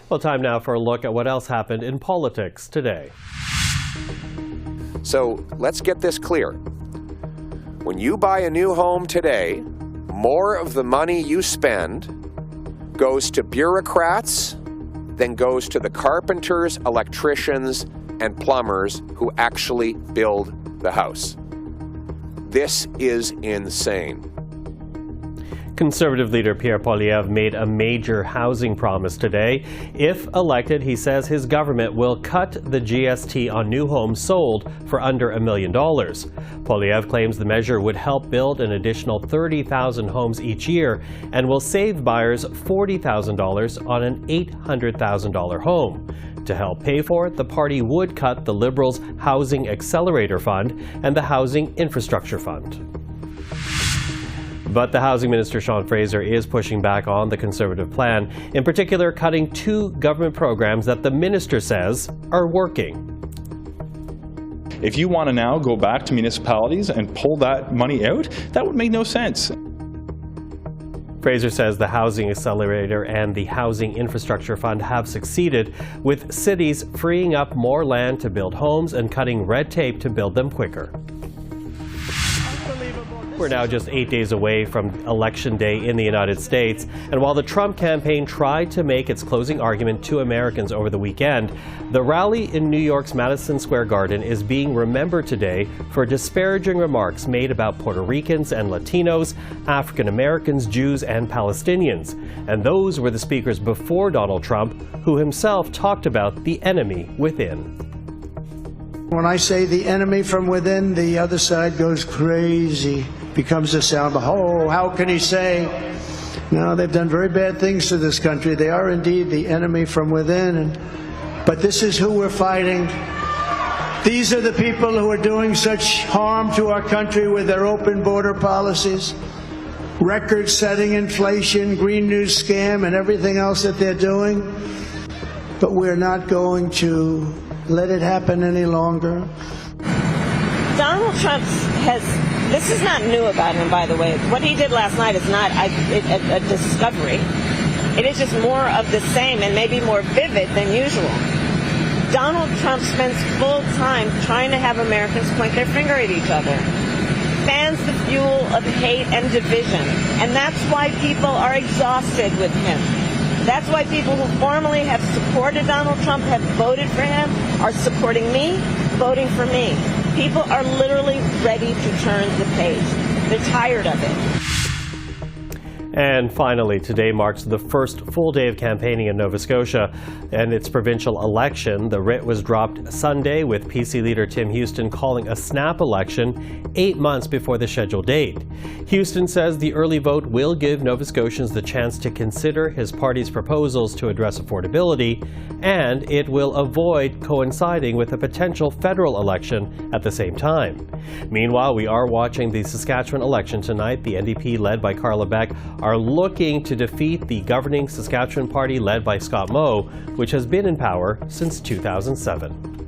Well, time now for a look at what else happened in politics today. So let's get this clear. When you buy a new home today, more of the money you spend goes to bureaucrats than goes to the carpenters, electricians, and plumbers who actually build the house. This is insane. Conservative leader Pierre Poilievre made a major housing promise today. If elected, he says his government will cut the GST on new homes sold for under $1 million. Poilievre claims the measure would help build an additional 30,000 homes each year and will save buyers $40,000 on an $800,000 home. To help pay for it, the party would cut the Liberals' Housing Accelerator Fund and the Housing Infrastructure Fund. But the Housing Minister, Sean Fraser, is pushing back on the Conservative plan, in particular cutting 2 government programs that the minister says are working. If you want to now go back to municipalities and pull that money out, that would make no sense. Fraser says the Housing Accelerator and the Housing Infrastructure Fund have succeeded, with cities freeing up more land to build homes and cutting red tape to build them quicker. We're now just 8 days away from Election Day in the United States, and while the Trump campaign tried to make its closing argument to Americans over the weekend, the rally in New York's Madison Square Garden is being remembered today for disparaging remarks made about Puerto Ricans and Latinos, African Americans, Jews, and Palestinians. And those were the speakers before Donald Trump, who himself talked about the enemy within. When I say the enemy from within, the other side goes crazy. Becomes a sound, oh, how can he say? No, they've done very bad things to this country. They are indeed the enemy from within. But this is who we're fighting. These are the people who are doing such harm to our country with their open border policies, record-setting inflation, Green New scam, and everything else that they're doing. But we're not going to let it happen any longer. Donald Trump this is not new about him, by the way. What he did last night is not a discovery. It is just more of the same and maybe more vivid than usual. Donald Trump spends full time trying to have Americans point their finger at each other. Fans the fuel of hate and division. And that's why people are exhausted with him. That's why people who formerly have supported Donald Trump, have voted for him, are supporting me, voting for me. People are literally ready to turn the page. They're tired of it. And finally, today marks the first full day of campaigning in Nova Scotia and its provincial election. The writ was dropped Sunday, with PC leader Tim Houston calling a snap election 8 months before the scheduled date. Houston says the early vote will give Nova Scotians the chance to consider his party's proposals to address affordability, and it will avoid coinciding with a potential federal election at the same time. Meanwhile, we are watching the Saskatchewan election tonight. The NDP, led by Carla Beck, are looking to defeat the governing Saskatchewan party led by Scott Moe, which has been in power since 2007.